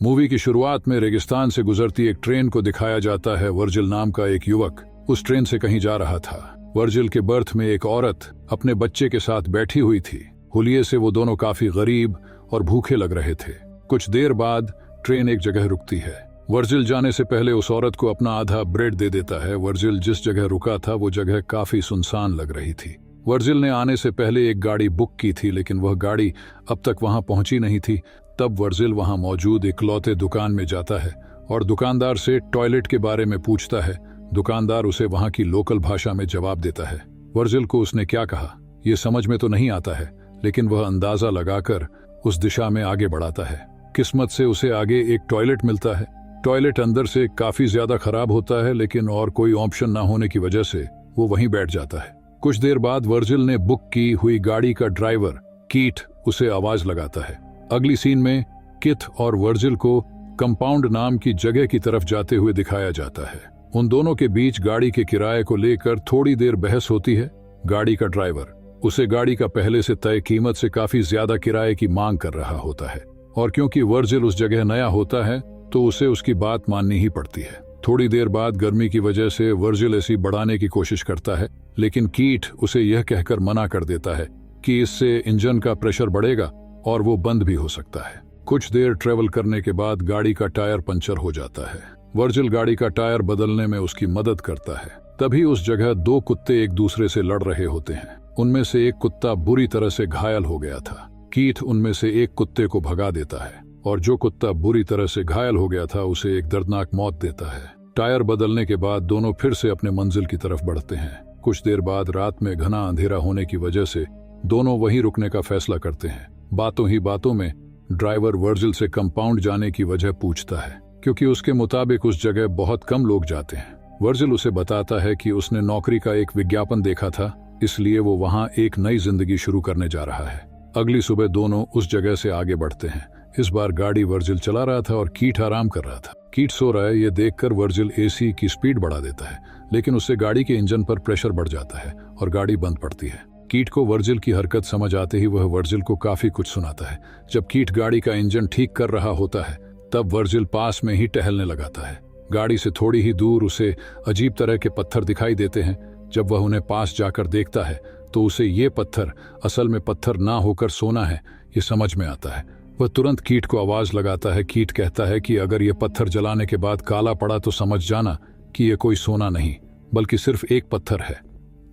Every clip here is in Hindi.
मूवी की शुरुआत में रेगिस्तान से गुजरती एक ट्रेन को दिखाया जाता है। वर्जिल नाम का एक युवक उस ट्रेन से कहीं जा रहा था। वर्जिल के बर्थ में एक औरत अपने बच्चे के साथ बैठी हुई थी। हुलिये से वो दोनों काफी गरीब और भूखे लग रहे थे। कुछ देर बाद ट्रेन एक जगह रुकती है। वर्जिल जाने से पहले उस औरत को अपना आधा ब्रेड दे देता है। वर्जिल जिस जगह रुका था वो जगह काफी सुनसान लग रही थी। वर्जिल ने आने से पहले एक गाड़ी बुक की थी, लेकिन वह गाड़ी अब तक वहां पहुंची नहीं थी। तब वर्जिल वहां मौजूद इकलौते दुकान में जाता है और दुकानदार से टॉयलेट के बारे में पूछता है। दुकानदार उसे वहां की लोकल भाषा में जवाब देता है। वर्जिल को उसने क्या कहा ये समझ में तो नहीं आता है, लेकिन वह अंदाजा लगाकर उस दिशा में आगे बढ़ाता है। किस्मत से उसे आगे एक टॉयलेट मिलता है। टॉयलेट अंदर से काफी ज्यादा खराब होता है, लेकिन और कोई ऑप्शन ना होने की वजह से वो वहीं बैठ जाता है। कुछ देर बाद वर्जिल ने बुक की हुई गाड़ी का ड्राइवर कीट उसे आवाज लगाता है। अगली सीन में किथ और वर्जिल को कंपाउंड नाम की जगह की तरफ जाते हुए दिखाया जाता है। उन दोनों के बीच गाड़ी के किराए को लेकर थोड़ी देर बहस होती है। गाड़ी का ड्राइवर उसे गाड़ी का पहले से तय कीमत से काफी ज्यादा किराए की मांग कर रहा होता है, और क्योंकि वर्जिल उस जगह नया होता है तो उसे उसकी बात माननी ही पड़ती है। थोड़ी देर बाद गर्मी की वजह से वर्जिल एसी बढ़ाने की कोशिश करता है, लेकिन कीट उसे यह कहकर मना कर देता है कि इससे इंजन का प्रेशर बढ़ेगा और वो बंद भी हो सकता है। कुछ देर ट्रेवल करने के बाद गाड़ी का टायर पंचर हो जाता है। वर्जिल गाड़ी का टायर बदलने में उसकी मदद करता है। तभी उस जगह दो कुत्ते एक दूसरे से लड़ रहे होते हैं। उनमें से एक कुत्ता बुरी तरह से घायल हो गया था। कीट उनमें से एक कुत्ते को भगा देता है और जो कुत्ता बुरी तरह से घायल हो गया था उसे एक दर्दनाक मौत देता है। टायर बदलने के बाद दोनों फिर से अपने मंजिल की तरफ बढ़ते हैं। कुछ देर बाद रात में घना अंधेरा होने की वजह से दोनों वहीं रुकने का फैसला करते हैं। बातों ही बातों में ड्राइवर वर्जिल से कंपाउंड जाने की वजह पूछता है, क्योंकि उसके मुताबिक उस जगह बहुत कम लोग जाते हैं। वर्जिल उसे बताता है कि उसने नौकरी का एक विज्ञापन देखा था, इसलिए वो वहां एक नई जिंदगी शुरू करने जा रहा है। अगली सुबह दोनों उस जगह से आगे बढ़ते हैं। इस बार गाड़ी वर्जिल चला रहा था और कीट आराम कर रहा था। कीट सो रहा है ये देखकर वर्जिल एसी की स्पीड बढ़ा देता है, लेकिन उससे गाड़ी के इंजन पर प्रेशर बढ़ जाता है और गाड़ी बंद पड़ती है। कीट को वर्जिल की हरकत समझ आते ही वह वर्जिल को काफी कुछ सुनाता है। जब कीट गाड़ी का इंजन ठीक कर रहा होता है तब वर्जिल पास में ही टहलने लगाता है। गाड़ी से थोड़ी ही दूर उसे अजीब तरह के पत्थर दिखाई देते हैं। जब वह उन्हें पास जाकर देखता है तो उसे ये पत्थर असल में पत्थर ना होकर सोना है ये समझ में आता है। वह तुरंत कीट को आवाज लगाता है। कीट कहता है कि अगर ये पत्थर जलाने के बाद काला पड़ा तो समझ जाना कि ये कोई सोना नहीं बल्कि सिर्फ एक पत्थर है।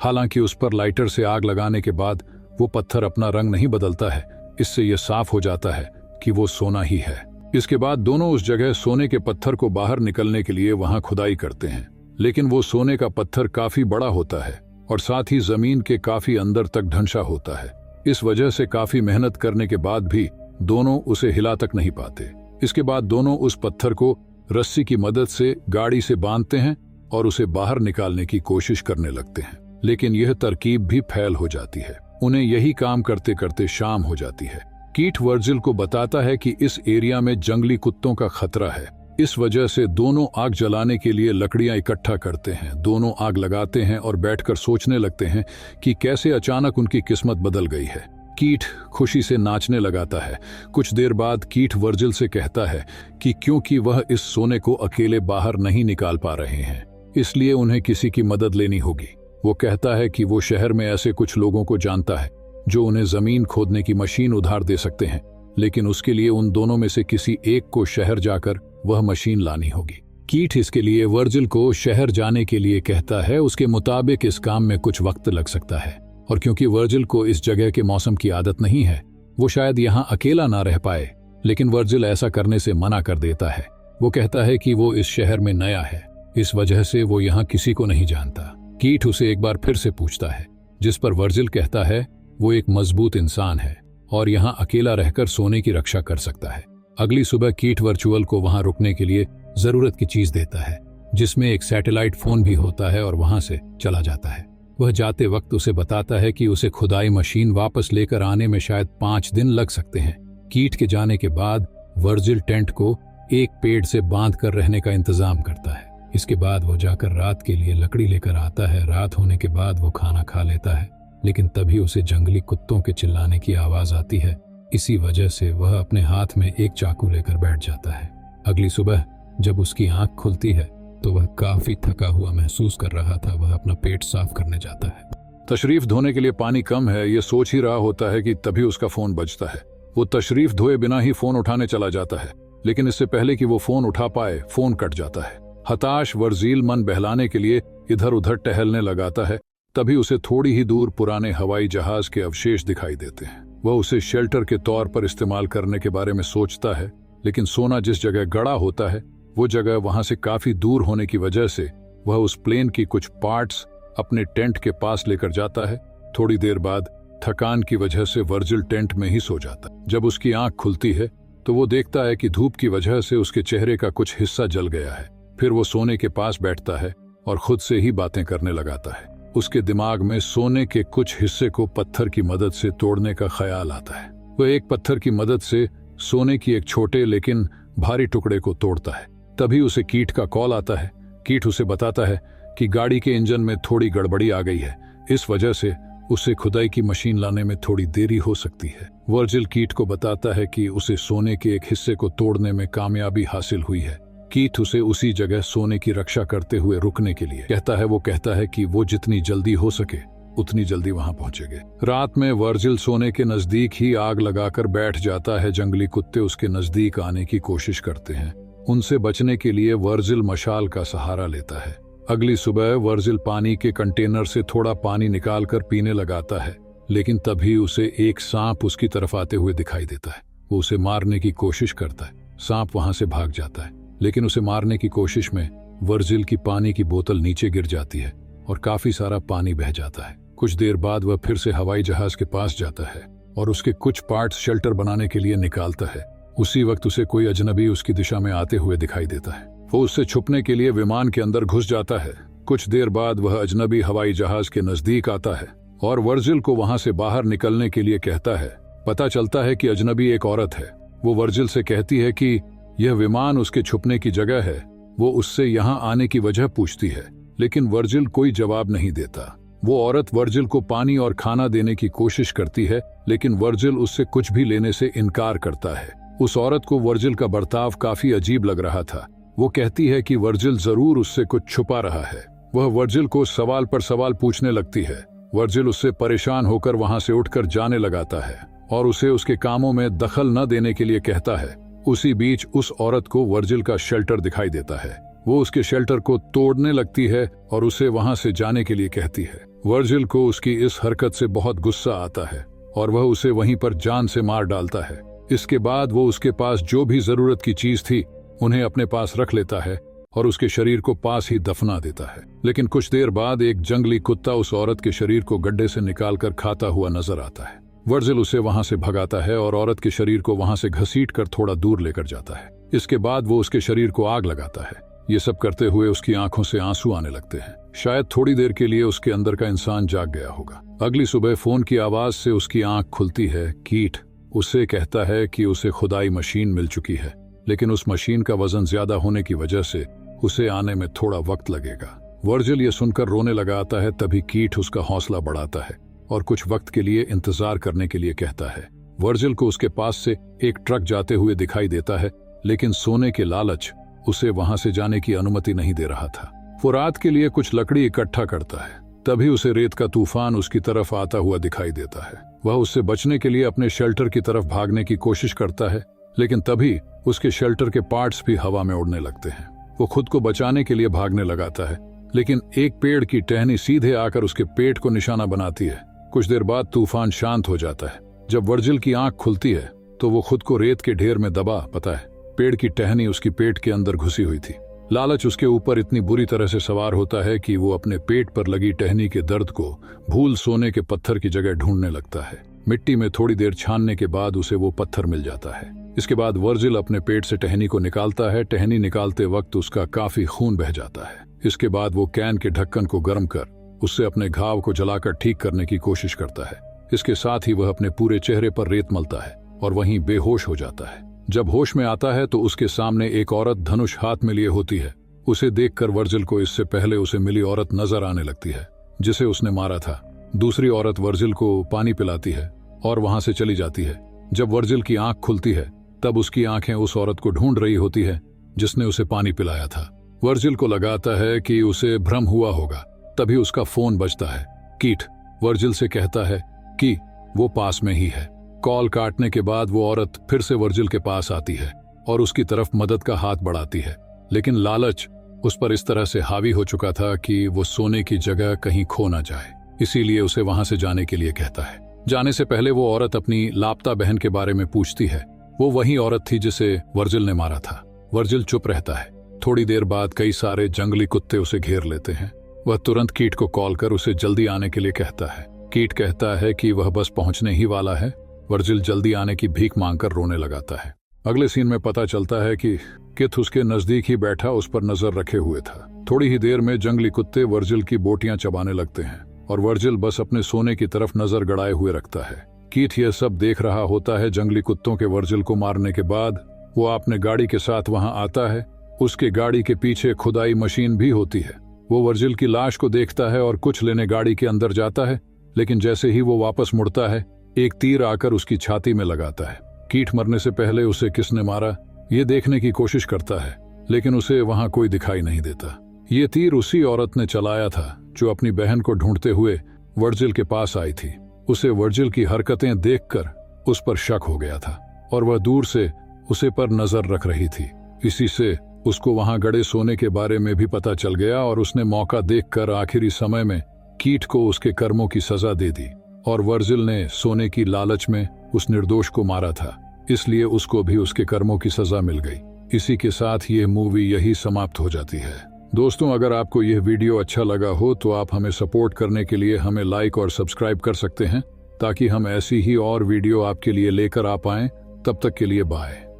हालांकि उस पर लाइटर से आग लगाने के बाद वो पत्थर अपना रंग नहीं बदलता है। इससे यह साफ हो जाता है कि वो सोना ही है। इसके बाद दोनों उस जगह सोने के पत्थर को बाहर निकलने के लिए वहां खुदाई करते हैं, लेकिन वो सोने का पत्थर काफी बड़ा होता है और साथ ही जमीन के काफी अंदर तक ढंसा होता है। इस वजह से काफी मेहनत करने के बाद भी दोनों उसे हिला तक नहीं पाते। इसके बाद दोनों उस पत्थर को रस्सी की मदद से गाड़ी से बांधते हैं और उसे बाहर निकालने की कोशिश करने लगते हैं, लेकिन यह तरकीब भी फेल हो जाती है। उन्हें यही काम करते करते शाम हो जाती है। कीट वर्जिल को बताता है कि इस एरिया में जंगली कुत्तों का खतरा है। इस वजह से दोनों आग जलाने के लिए लकड़ियां इकट्ठा करते हैं। दोनों आग लगाते हैं और बैठकर सोचने लगते हैं कि कैसे अचानक उनकी किस्मत बदल गई है। कीट खुशी से नाचने लगाता है। कुछ देर बाद कीट वर्जिल से कहता है कि क्योंकि वह इस सोने को अकेले बाहर नहीं निकाल पा रहे हैं, इसलिए उन्हें किसी की मदद लेनी होगी। वो कहता है कि वो शहर में ऐसे कुछ लोगों को जानता है जो उन्हें जमीन खोदने की मशीन उधार दे सकते हैं, लेकिन उसके लिए उन दोनों में से किसी एक को शहर जाकर वह मशीन लानी होगी। कीट इसके लिए वर्जिल को शहर जाने के लिए कहता है। उसके मुताबिक इस काम में कुछ वक्त लग सकता है, और क्योंकि वर्जिल को इस जगह के मौसम की आदत नहीं है वो शायद यहाँ अकेला ना रह पाए, लेकिन वर्जिल ऐसा करने से मना कर देता है। वो कहता है कि वो इस शहर में नया है, इस वजह से वो यहाँ किसी को नहीं जानता। कीट उसे एक बार फिर से पूछता है, जिस पर वर्जिल कहता है वो एक मजबूत इंसान है और यहाँ अकेला रहकर सोने की रक्षा कर सकता है। अगली सुबह कीट वर्चुअल को वहां रुकने के लिए जरूरत की चीज देता है, जिसमें एक सैटेलाइट फोन भी होता है, और वहां से चला जाता है। वह जाते वक्त उसे बताता है कि उसे खुदाई मशीन वापस लेकर आने में शायद 5 दिन लग सकते हैं। कीट के जाने के बाद वर्जिल टेंट को एक पेड़ से बांध कर रहने का इंतजाम करता है। इसके बाद वो जाकर रात के लिए लकड़ी लेकर आता है। रात होने के बाद वो खाना खा लेता है, लेकिन तभी उसे जंगली कुत्तों के चिल्लाने की आवाज आती है। इसी वजह से वह अपने हाथ में एक चाकू लेकर बैठ जाता है। अगली सुबह जब उसकी आंख खुलती है तो वह काफी थका हुआ महसूस कर रहा था। वह अपना पेट साफ करने जाता है। तशरीफ धोने के लिए पानी कम है, ये सोच ही रहा होता है कि तभी उसका फोन बजता है। वो तशरीफ धोए बिना ही फोन उठाने चला जाता है, लेकिन इससे पहले कि वो फोन उठा पाए फोन कट जाता है। हताश वर्जील मन बहलाने के लिए इधर उधर टहलने लगाता है। तभी उसे थोड़ी ही दूर पुराने हवाई जहाज के अवशेष दिखाई देते हैं। वह उसे शेल्टर के तौर पर इस्तेमाल करने के बारे में सोचता है, लेकिन सोना जिस जगह गड़ा होता है वो जगह वहां से काफी दूर होने की वजह से वह उस प्लेन की कुछ पार्ट्स अपने टेंट के पास लेकर जाता है। थोड़ी देर बाद थकान की वजह से वर्जिल टेंट में ही सो जाता है। जब उसकी आंख खुलती है तो वो देखता है कि धूप की वजह से उसके चेहरे का कुछ हिस्सा जल गया है। फिर वो सोने के पास बैठता है और खुद से ही बातें करने लगाता है। उसके दिमाग में सोने के कुछ हिस्से को पत्थर की मदद से तोड़ने का ख्याल आता है। वह एक पत्थर की मदद से सोने की एक छोटे लेकिन भारी टुकड़े को तोड़ता है। तभी उसे कीट का कॉल आता है। कीट उसे बताता है कि गाड़ी के इंजन में थोड़ी गड़बड़ी आ गई है, इस वजह से उसे खुदाई की मशीन लाने में थोड़ी देरी हो सकती है। वर्जिल कीट को बताता है कि उसे सोने के एक हिस्से को तोड़ने में कामयाबी हासिल हुई है। कीट उसे उसी जगह सोने की रक्षा करते हुए रुकने के लिए कहता है। वो कहता है कि वो जितनी जल्दी हो सके उतनी जल्दी वहां पहुंचेंगे। रात में वर्जिल सोने के नजदीक ही आग लगाकर बैठ जाता है। जंगली कुत्ते उसके नजदीक आने की कोशिश करते हैं। उनसे बचने के लिए वर्जिल मशाल का सहारा लेता है। अगली सुबह वर्जिल पानी के कंटेनर से थोड़ा पानी निकालकर पीने लगाता है, लेकिन तभी उसे एक सांप उसकी तरफ आते हुए दिखाई देता है। वो उसे मारने की कोशिश करता है। सांप वहां से भाग जाता है, लेकिन उसे मारने की कोशिश में वर्जिल की पानी की बोतल नीचे गिर जाती है और काफी सारा पानी बह जाता है। कुछ देर बाद वह फिर से हवाई जहाज के पास जाता है और उसके कुछ पार्ट्स शेल्टर बनाने के लिए निकालता है। उसी वक्त उसे कोई अजनबी उसकी दिशा में आते हुए दिखाई देता है। वो उससे छुपने के लिए विमान के अंदर घुस जाता है। कुछ देर बाद वह अजनबी हवाई जहाज के नजदीक आता है और वर्जिल को वहां से बाहर निकलने के लिए कहता है। पता चलता है कि अजनबी एक औरत है। वो वर्जिल से कहती है कि यह विमान उसके छुपने की जगह है। वो उससे यहाँ आने की वजह पूछती है, लेकिन वर्जिल कोई जवाब नहीं देता। वो औरत वर्जिल को पानी और खाना देने की कोशिश करती है, लेकिन वर्जिल उससे कुछ भी लेने से इनकार करता है। उस औरत को वर्जिल का बर्ताव काफी अजीब लग रहा था। वो कहती है कि वर्जिल जरूर उससे कुछ छुपा रहा है। वह वर्जिल को सवाल पर सवाल पूछने लगती है। वर्जिल उससे परेशान होकर वहां से उठकर जाने लगाता है और उसे उसके कामों में दखल न देने के लिए कहता है। उसी बीच उस औरत को वर्जिल का शेल्टर दिखाई देता है। वो उसके शेल्टर को तोड़ने लगती है और उसे वहां से जाने के लिए कहती है। वर्जिल को उसकी इस हरकत से बहुत गुस्सा आता है और वह उसे वहीं पर जान से मार डालता है। इसके बाद वो उसके पास जो भी जरूरत की चीज थी उन्हें अपने पास रख लेता है और उसके शरीर को पास ही दफना देता है। लेकिन कुछ देर बाद एक जंगली कुत्ता उस औरत के शरीर को गड्ढे से निकालकर खाता हुआ नजर आता है। वर्जिल उसे वहां से भगाता है और औरत के शरीर को वहां से घसीटकर थोड़ा दूर लेकर जाता है। इसके बाद वो उसके शरीर को आग लगाता है। ये सब करते हुए उसकी आंखों से आंसू आने लगते हैं। शायद थोड़ी देर के लिए उसके अंदर का इंसान जाग गया होगा। अगली सुबह फोन की आवाज से उसकी आंख खुलती है। कीट उसे कहता है कि उसे खुदाई मशीन मिल चुकी है, लेकिन उस मशीन का वजन ज्यादा होने की वजह से उसे आने में थोड़ा वक्त लगेगा। वर्जिल ये सुनकर रोने लगा आता है। तभी कीट उसका हौसला बढ़ाता है और कुछ वक्त के लिए इंतजार करने के लिए कहता है। वर्जिल को उसके पास से एक ट्रक जाते हुए दिखाई देता है, लेकिन सोने के लालच उसे वहां से जाने की अनुमति नहीं दे रहा था। वो रात के लिए कुछ लकड़ी इकट्ठा करता है। तभी उसे रेत का तूफान उसकी तरफ आता हुआ दिखाई देता है। वह उससे बचने के लिए अपने शेल्टर की तरफ भागने की कोशिश करता है, लेकिन तभी उसके शेल्टर के पार्ट्स भी हवा में उड़ने लगते हैं। वो खुद को बचाने के लिए भागने लगाता है, लेकिन एक पेड़ की टहनी सीधे आकर उसके पेट को निशाना बनाती है। कुछ देर बाद तूफान शांत हो जाता है। जब वर्जिल की आंख खुलती है तो वो खुद को रेत के ढेर में दबा पता है पेड़ की टहनी उसकी पेट के अंदर घुसी हुई थी। लालच उसके ऊपर इतनी बुरी तरह से सवार होता है कि वो अपने पेट पर लगी टहनी के दर्द को भूल सोने के पत्थर की जगह ढूंढने लगता है। मिट्टी में थोड़ी देर छानने के बाद उसे वो पत्थर मिल जाता है। इसके बाद वर्जिल अपने पेट से टहनी को निकालता है। टहनी निकालते वक्त उसका काफी खून बह जाता है। इसके बाद वो कैन के ढक्कन को गर्म कर उससे अपने घाव को जलाकर ठीक करने की कोशिश करता है। इसके साथ ही वह अपने पूरे चेहरे पर रेत मलता है और वहीं बेहोश हो जाता है। जब होश में आता है तो उसके सामने एक औरत धनुष हाथ में लिए होती है। उसे देखकर वर्जिल को इससे पहले उसे मिली औरत नजर आने लगती है जिसे उसने मारा था। दूसरी औरत वर्जिल को पानी पिलाती है और वहां से चली जाती है। जब वर्जिल की आंख खुलती है तब उसकी आंखें उस औरत को ढूंढ रही होती है, जिसने उसे पानी पिलाया था। वर्जिल को लगाता है कि उसे भ्रम हुआ होगा। तभी उसका फोन बजता है। कीट वर्जिल से कहता है कि वो पास में ही है। कॉल काटने के बाद वो औरत फिर से वर्जिल के पास आती है और उसकी तरफ मदद का हाथ बढ़ाती है, लेकिन लालच उस पर इस तरह से हावी हो चुका था कि वो सोने की जगह कहीं खो ना जाए, इसीलिए उसे वहां से जाने के लिए कहता है। जाने से पहले वो औरत अपनी लापता बहन के बारे में पूछती है। वो वही औरत थी जिसे वर्जिल ने मारा था। वर्जिल चुप रहता है। थोड़ी देर बाद कई सारे जंगली कुत्ते उसे घेर लेते हैं। वह तुरंत कीट को कॉल कर उसे जल्दी आने के लिए कहता है। कीट कहता है कि वह बस पहुंचने ही वाला है। वर्जिल जल्दी आने की भीख मांगकर रोने लगाता है। अगले सीन में पता चलता है कि किथ उसके नजदीक ही बैठा उस पर नजर रखे हुए था। थोड़ी ही देर में जंगली कुत्ते वर्जिल की बोटियां चबाने लगते हैं और वर्जिल बस अपने सोने की तरफ नजर गड़ाए हुए रखता है। कीट यह सब देख रहा होता है। जंगली कुत्तों के वर्जिल को मारने के बाद वो अपने गाड़ी के साथ वहां आता है। उसके गाड़ी के पीछे खुदाई मशीन भी होती है। वो वर्जिल की लाश को देखता है और कुछ लेने गाड़ी के अंदर जाता है, लेकिन जैसे ही वो वापस मुड़ता है एक तीर आकर उसकी छाती में लगाता है। कीट मरने से पहले उसे किसने मारा ये देखने की कोशिश करता है, लेकिन उसे वहां कोई दिखाई नहीं देता। ये तीर उसी औरत ने चलाया था जो अपनी बहन को ढूंढते हुए वर्जिल के पास आई थी। उसे वर्जिल की हरकतें देखकर उस पर शक हो गया था और वह दूर से उसे पर नजर रख रही थी। इसी से उसको वहां गड़े सोने के बारे में भी पता चल गया और उसने मौका देखकर आखिरी समय में कीट को उसके कर्मों की सजा दे दी। और वर्जिल ने सोने की लालच में उस निर्दोष को मारा था, इसलिए उसको भी उसके कर्मों की सजा मिल गई। इसी के साथ ये मूवी यही समाप्त हो जाती है। दोस्तों, अगर आपको यह वीडियो अच्छा लगा हो तो आप हमें सपोर्ट करने के लिए हमें लाइक और सब्सक्राइब कर सकते हैं, ताकि हम ऐसी ही और वीडियो आपके लिए लेकर आ पाएं। तब तक के लिए बाय।